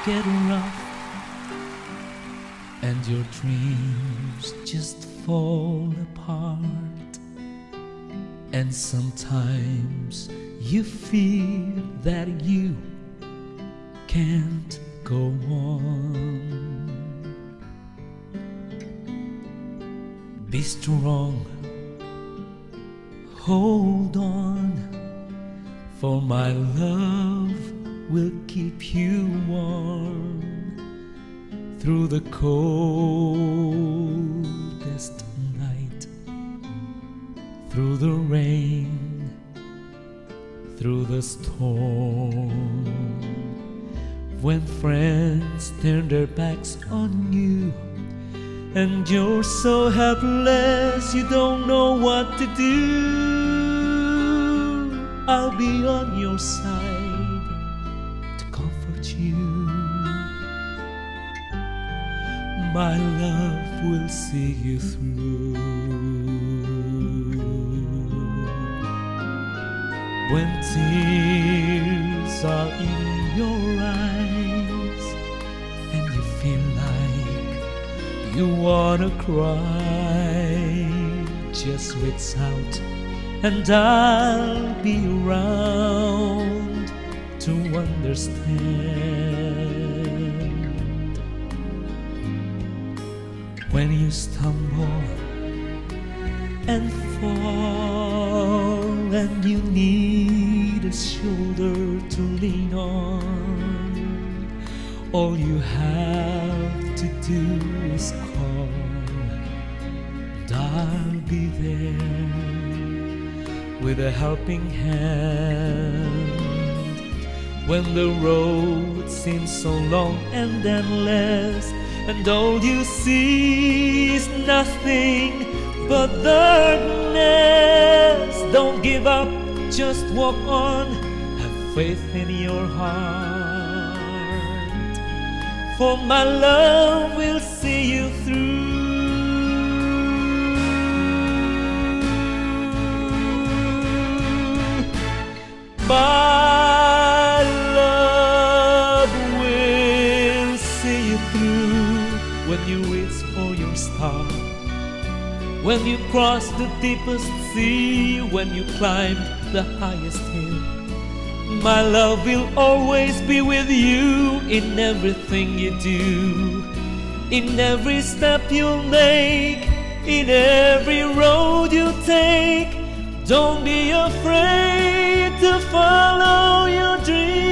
get rough and your dreams just fall apart, and sometimes you feel that you can't go on. Be strong, hold on, for my love will keep you warm through the coldest night, through the rain, through the storm. When friends turn their backs on you and you're so helpless you don't know what to do, I'll be on your side to comfort you. My love will see you through. When tears are in your eyes and you feel like you wanna cry, just reach out and I'll be around to understand. When you stumble and fall and you need a shoulder to lean on, all you have to do is call and I'll be there with a helping hand. When the road seems so long and endless and all you see is nothing but darkness, don't give up, just walk on, have faith in your heart, for my love will see you through. My love will see you through when you reach for your star, when you cross the deepest sea, when you climb the highest hill. My love will always be with you in everything you do, in every step you'll make, in every road you take. Don't be afraid to follow your dreams.